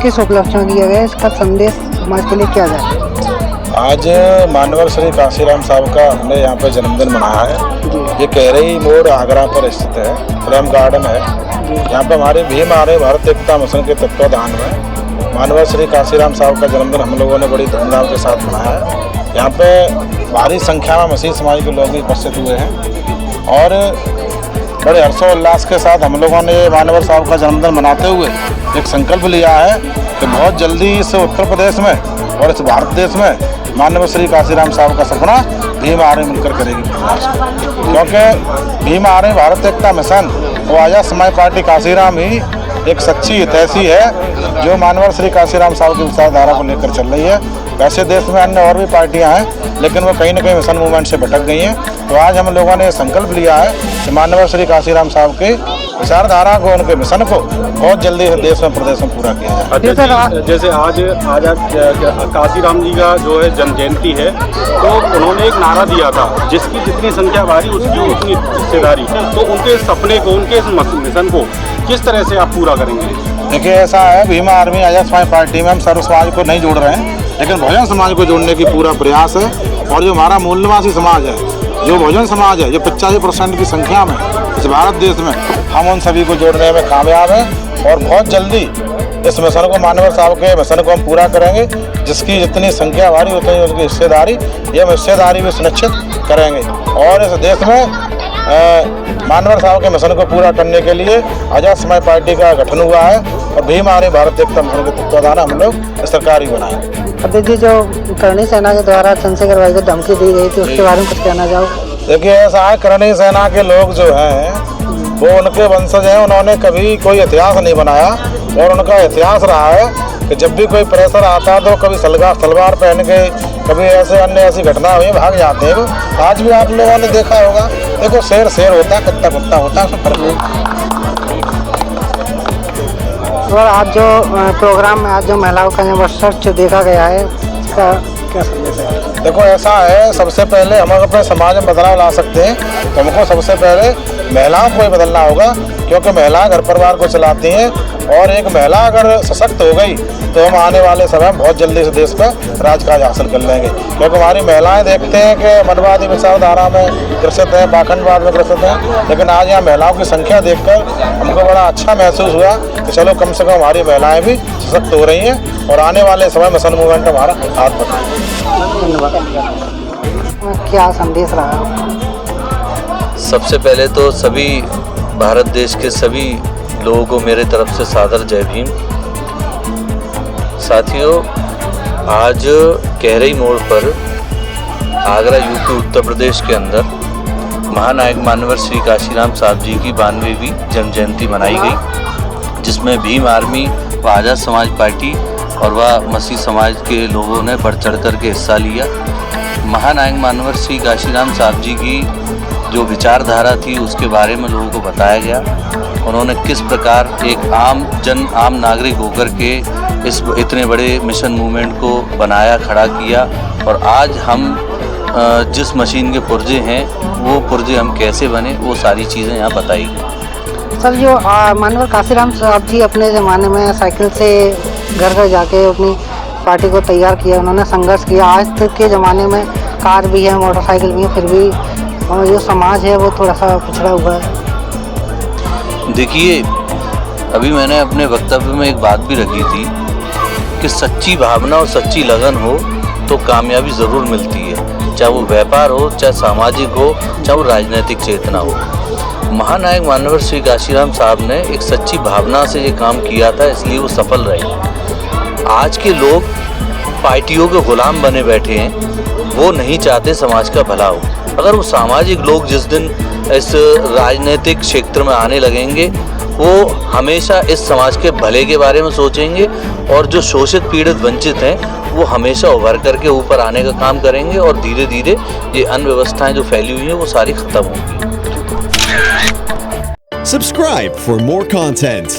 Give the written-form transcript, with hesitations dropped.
किस उपलक्ष्य में किया गया, इसका संदेश समाज के लिए क्या जाए? आज मानवर श्री काशीराम साहब का हमने यहाँ पर जन्मदिन मनाया है। ये कैरई मोड़ आगरा पर स्थित है, प्रेम गार्डन है। यहाँ पर हमारे भीम आर्य भारत एकता मिशन के तत्वाधान में मानवर श्री काशीराम साहब का जन्मदिन हम लोगों ने बड़ी धूमधाम के साथ मनाया है। यहाँ पे भारी संख्या में मसीह समाज के लोग भी उपस्थित हुए हैं और बड़े हर्षोल्लास के साथ हम लोगों ने मानवर साहब का जन्मदिन मनाते हुए एक संकल्प लिया है कि बहुत जल्दी इस उत्तर प्रदेश में और इस भारत देश में मानवर श्री काशीराम साहब का सपना भीम आर्य मिलकर करेगी। क्योंकि भीम आर्य भारत एकता मिशन और आज़ाद समाज पार्टी काशीराम ही एक सच्ची हितैषी है जो मानवर श्री काशीराम साहब की विचारधारा को लेकर चल रही है। वैसे देश में अन्य और भी पार्टियां हैं लेकिन वो कहीं ना कहीं मिशन मूवमेंट से भटक गई हैं। तो आज हम लोगों ने संकल्प लिया है कि मानवर श्री काशीराम साहब के विचारधारा को, उनके मिशन को बहुत जल्दी देश में प्रदेश में पूरा किया जाए। जैसे आज काशीराम जी का जो है जन्म जयंती है, तो उन्होंने एक नारा दिया था, जिसकी जितनी संख्या भारी उसकी उतनी हिस्सेदारी। तो उनके सपने को, उनके मिशन को किस तरह से आप पूरा करेंगे? देखिए, ऐसा है, भीम आर्मी आज़ाद समाज पार्टी में हम सर्व समाज को नहीं जोड़ रहे हैं लेकिन बहुजन समाज को जोड़ने की पूरा प्रयास है। और जो हमारा मूल निवासी समाज है, जो बहुजन समाज है, जो 85% की संख्या में इस भारत देश में, हम उन सभी को जोड़ने में कामयाब हैं और बहुत जल्दी इस मिशन को, मानवर साहब के मिशन को हम पूरा करेंगे। जिसकी जितनी संख्या भारी उतनी उसकी हिस्सेदारी, ये हम हिस्सेदारी भी सुनिश्चित करेंगे। और इस देश में मानवर साहब के मिशन को पूरा करने के लिए आज़ाद समाज पार्टी का गठन हुआ है और भीम आर्य भारत एकता मिशन के तत्वाधान हम लोग सरकार ही बनाए। प्रदीप जी, जो करणी सेना के द्वारा चंद्रशेखर भाई को धमकी दी गई थी, उसके बारे में कुछ कहना चाहो? देखिए, ऐसा है, करणी सेना के लोग जो हैं वो उनके वंशज हैं। उन्होंने कभी कोई इतिहास नहीं बनाया और उनका इतिहास रहा है कि जब भी कोई प्रेशर आता तो कभी सलवार पहन के, कभी ऐसी घटना हुई, भाग जाते हैं। आज भी आप लोगों ने देखा होगा, देखो शेर होता है, कुत्ता होता है, उसमें फर्क नहीं। और आज जो प्रोग्राम में आज जो महिलाओं का वर्चस्व देखा गया है, इसका क्या संदेश है? देखो, ऐसा है, सबसे पहले हम अपने समाज में बदलाव ला सकते हैं तो हमको सबसे पहले महिलाओं को ही बदलना होगा। क्योंकि महिलाएं घर परिवार को चलाती हैं और एक महिला अगर सशक्त हो गई तो हम आने वाले समय में बहुत जल्दी इस देश पर राजकाज हासिल कर लेंगे। क्योंकि हमारी महिलाएं देखते हैं कि मनवादी विचारधारा में ग्रसित हैं, पाखंडवाद में ग्रसित हैं, लेकिन आज यहाँ महिलाओं की संख्या देखकर हमको बड़ा अच्छा महसूस हुआ कि चलो कम से कम हमारी महिलाएं भी सशक्त हो रही हैं और आने वाले समय में मिशन मूवमेंट हमारा हाथ पकड़ेगा। धन्यवाद। क्या संदेश रहा? सबसे पहले तो सभी भारत देश के सभी लोगों को मेरे तरफ से सादर जय भीम। साथियों, आज कैरई मोड़ पर आगरा यूपी उत्तर प्रदेश के अंदर महानायक मानवर श्री काशीराम साहब जी की 92वीं जन्म जयंती मनाई गई, जिसमें भीम आर्मी व आज़ाद समाज पार्टी और वह मसीह समाज के लोगों ने बढ़ चढ़ कर के हिस्सा लिया। महानायक मानवर श्री काशीराम साहब जी की जो विचारधारा थी उसके बारे में लोगों को बताया गया। उन्होंने किस प्रकार एक आम नागरिक होकर के इस इतने बड़े मिशन मूवमेंट को बनाया, खड़ा किया और आज हम जिस मशीन के पुर्जे हैं वो पुर्जे हम कैसे बने, वो सारी चीज़ें यहाँ बताई गई। सर, जो मानवर काशीराम साहब जी अपने ज़माने में साइकिल से घर घर जाके अपनी पार्टी को तैयार किया, उन्होंने संघर्ष किया। आज तक के ज़माने में कार भी है, मोटरसाइकिल भी है, फिर भी जो समाज है वो थोड़ा सा पिछड़ा हुआ है। देखिए, अभी मैंने अपने वक्तव्य में एक बात भी रखी थी कि सच्ची भावना और सच्ची लगन हो तो कामयाबी ज़रूर मिलती है, चाहे वो व्यापार हो, चाहे सामाजिक हो, चाहे वो राजनीतिक चेतना हो। महानायक मानवर श्री काशीराम साहब ने एक सच्ची भावना से ये काम किया था, इसलिए वो सफल रहे। आज के लोग पार्टियों के गुलाम बने बैठे हैं, वो नहीं चाहते समाज का भला हो। अगर वो सामाजिक लोग जिस दिन इस राजनीतिक क्षेत्र में आने लगेंगे, वो हमेशा इस समाज के भले के बारे में सोचेंगे और जो शोषित, पीड़ित, वंचित हैं वो हमेशा उभर करके ऊपर आने का काम करेंगे और धीरे धीरे ये अनव्यवस्थाएं जो फैली हुई हैं वो सारी खत्म होंगी। Subscribe for more content.